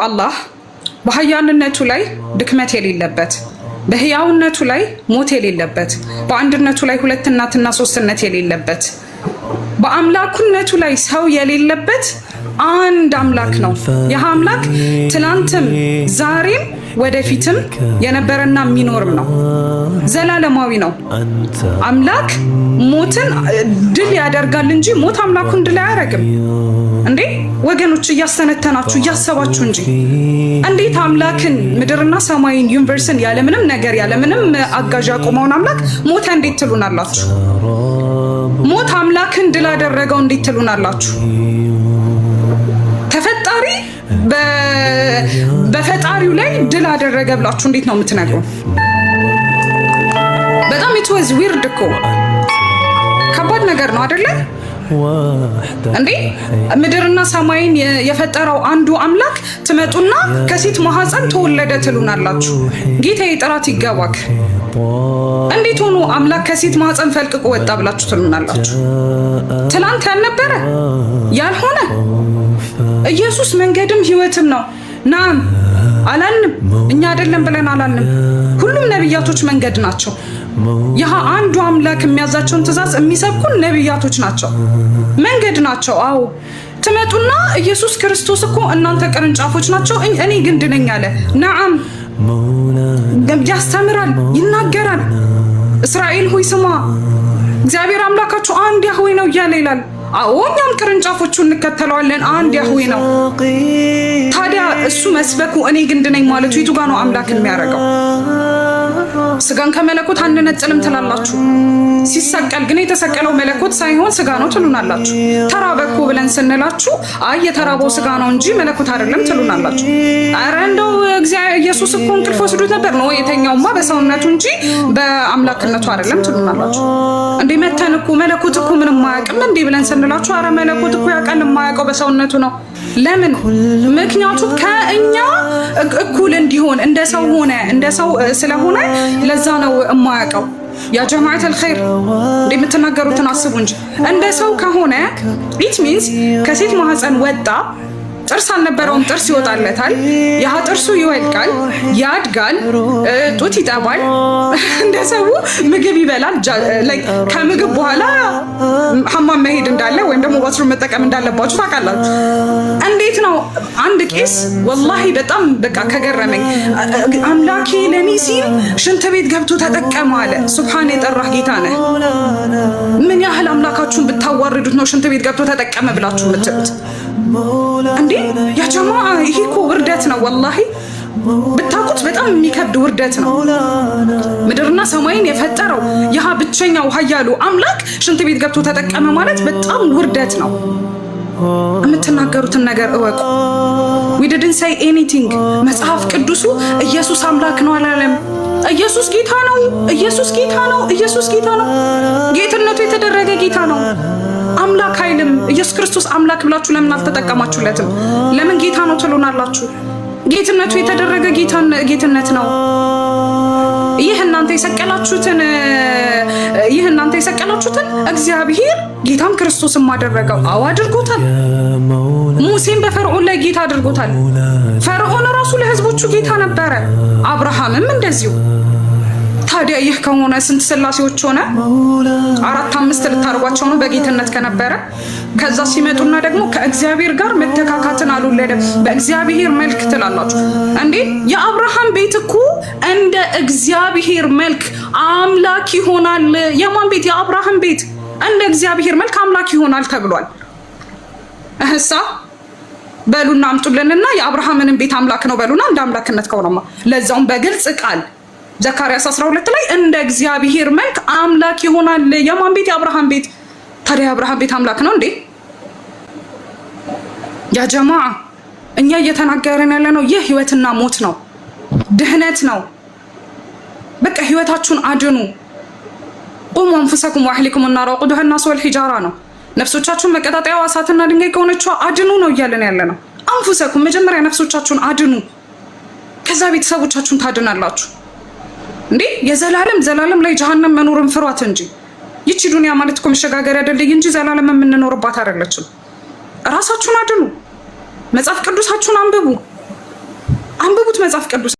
አላህ በኃያልነቱ ላይ ድክመት የሌለበት፣ በህያውነቱ ላይ ሞት የሌለበት፣ በአንድነቱ ላይ ሁለትነትና ሶስትነት የሌለበት፣ በአምላክነቱ ላይ ሰው የሌለበት አንድ አምላክ ነው። ይህ አምላክ ትላንትም ዛሬም ወደፊትም የነበረና የሚኖርም ነው። ዘላለማዊ ነው። አምላክ ሞትን ድል ያደርጋል እንጂ ሞት አምላኩን ድል አያደርግም። እንዴ ወገኖች እያስተነተናችሁ እያሰባችሁ እንጂ እንዴት አምላክን ምድርና ሰማይን ዩኒቨርስን ያለምንም ነገር ያለምንም አጋዥ ያቆመውን አምላክ ሞተ እንዴት ትሉናላችሁ? ሞት አምላክን ድል አደረገው እንዴት ትሉናላችሁ? ተፈጣሪ በፈጣሪው ላይ ድል አደረገ ብላችሁ እንዴት ነው የምትነግሩ? በጣም it was weird እኮ ከባድ ነገር ነው አይደለ እንዴ? ምድርና ሰማይን የፈጠረው አንዱ አምላክ ትመጡና ከሴት ማህፀን ተወለደ ትሉናላችሁ። ጌታዬ ጥራት ይገባክ። እንዴት ሆኖ አምላክ ከሴት ማህፀን ፈልቅቆ ወጣ ብላችሁ ትሉናላችሁ? ትላንት ያልነበረ ያልሆነ ኢየሱስ መንገድም ህይወትም ነው። ናም አላልንም፣ እኛ አይደለም ብለን አላልንም። ሁሉም ነብያቶች መንገድ ናቸው። ያ አንዱ አምላክ የሚያዛቸውን ትእዛዝ የሚሰብኩን ነብያቶች ናቸው፣ መንገድ ናቸው። አዎ ትመጡና ኢየሱስ ክርስቶስ እኮ እናንተ ቅርንጫፎች ናቸው እኔ ግንድ ነኝ አለ። ነዓም ያስተምራል፣ ይናገራል። እስራኤል ሆይ ስማ እግዚአብሔር አምላካችሁ አንድ ያህዌ ነው እያለ ይላል። አዎ እኛም ቅርንጫፎቹን እንከተለዋለን። አንድ ያህዌ ነው። ታዲያ እሱ መስበኩ እኔ ግንድ ነኝ ማለቱ የቱ ጋር ነው አምላክን የሚያደርገው? ስጋን ከመለኮት አንነጥልም ትላላችሁ። ሲሰቀል ግን የተሰቀለው መለኮት ሳይሆን ስጋ ነው ትሉናላችሁ። ተራበኩ ብለን ስንላችሁ አይ የተራበው ስጋ ነው እንጂ መለኮት አይደለም ትሉናላችሁ። አረ እንደው ኢየሱስ እኮ እንቅልፍ ወስዶት ነበር ነው የተኛውማ በሰውነቱ እንጂ በአምላክነቱ አይደለም ትሉናላችሁ። እንዴ መተን እኮ መለኮት እኮ ምንም ማያውቅም እንዴ ብለን ስንላችሁ አረ መለኮት እኮ ያውቃል፣ የማያውቀው በሰውነቱ ነው። ለምን? ምክንያቱም ከእኛ እኩል እንዲሆን እንደ ሰው ሆነ፣ እንደ ሰው ስለሆነ ለዛ ነው የማያውቀው። ያ ጀማዓት الخير እንደምትናገሩትን አስቡ እንጂ እንደ ሰው ከሆነ it means ከሴት ማህፀን ወጣ፣ ጥርስ አልነበረውም፣ ጥርስ ይወጣለታል። ያ ጥርሱ ይወልቃል፣ ያድጋል፣ ጡት ይጠባል፣ እንደሰው ምግብ ይበላል። ከምግብ በኋላ ሐማም መሄድ እንዳለ ወይም ደግሞ ባትሩም መጠቀም እንዳለባችሁ ታውቃላችሁ። እንዴት ነው አንድ ቄስ ወላሂ በጣም በቃ ከገረመኝ አምላኬ ለኔ ሲል ሽንት ቤት ገብቶ ተጠቀመ አለ። ሱብሃን የጠራህ ጌታ ነህ። ምን ያህል አምላካችሁን ብታዋርዱት ነው ሽንት ቤት ገብቶ ተጠቀመ ብላችሁ የምትሉት? እንዴ ያ ጀማዓ ይሄ እኮ ውርደት ነው። ወላሂ ብታውቁት በጣም የሚከብድ ውርደት ነው። ምድርና ሰማይን የፈጠረው ያ ብቸኛው ኃያሉ አምላክ ሽንት ቤት ገብቶ ተጠቀመ ማለት በጣም ውርደት ነው። የምትናገሩትን ነገር እወቁ። we didn't say anything። መጽሐፍ ቅዱሱ ኢየሱስ አምላክ ነው አላለም። ኢየሱስ ጌታ ነው፣ ኢየሱስ ጌታ ነው፣ ኢየሱስ ጌታ ነው። ጌትነቱ የተደረገ ጌታ ነው። አምላክ አይልም። ኢየሱስ ክርስቶስ አምላክ ብላችሁ ለምን አልተጠቀማችሁለትም? ለምን ጌታ ነው ትሉናላችሁ? ጌትነቱ የተደረገ ጌትነት ነው። ይህ እናንተ የሰቀላችሁትን እግዚአብሔር ጌታም ክርስቶስም አደረገው። አዎ አድርጎታል። ሙሴን በፈርዖን ላይ ጌታ አድርጎታል። ፈርዖን ራሱ ለህዝቦቹ ጌታ ነበረ፣ አብርሃምም እንደዚሁ። ታዲያ ይህ ከሆነ ስንት ስላሴዎች ሆነ? 4 5 ልታርጓቸው ነው በጌትነት ከነበረ። ከዛ ሲመጡና ደግሞ ከእግዚአብሔር ጋር መተካካትን አልወለደም። በእግዚአብሔር መልክ ትላላችሁ እንዴ? የአብርሃም ቤት እኮ እንደ እግዚአብሔር መልክ አምላክ ይሆናል። የማን ቤት? የአብርሃም ቤት እንደ እግዚአብሔር መልክ አምላክ ይሆናል ተብሏል። እህሳ በሉና አምጡልንና የአብርሃምንን ቤት አምላክ ነው በሉና እንደ አምላክነት ከሆነማ ለዛውም በግልጽ ቃል ዘካርያስ 12 ላይ እንደ እግዚአብሔር መልክ አምላክ ይሆናል። የማን ቤት? የአብርሃም ቤት። ታዲያ የአብርሃም ቤት አምላክ ነው እንዴ? ያ ጀማዓ እኛ እየተናገረን ያለ ነው ይህ ህይወትና ሞት ነው፣ ድህነት ነው። በቃ ህይወታችሁን አድኑ። ቁሙ አንፉሰኩም ወአህሊኩም النار وقودها الناس والحجارة ነው። ነፍሶቻችሁን መቀጣጠያው እሳትና ድንጋይ ከሆነችው አድኑ ነው እያለን ያለ ነው። አንፉሰኩም መጀመሪያ ነፍሶቻችሁን አድኑ፣ ከዛ ቤተሰቦቻችሁን ታድናላችሁ። እንዴ የዘላለም ላይ ጀሃነም መኖርን ፍሯት እንጂ ይቺ ዱንያ ማለት እኮ መሸጋገሪያ አይደለኝ እንጂ ዘላለም የምንኖርባት አይደለችም። ራሳችሁን አድኑ፣ መጽሐፍ ቅዱሳችሁን አንብቡ። መጽሐፍ ቅዱስ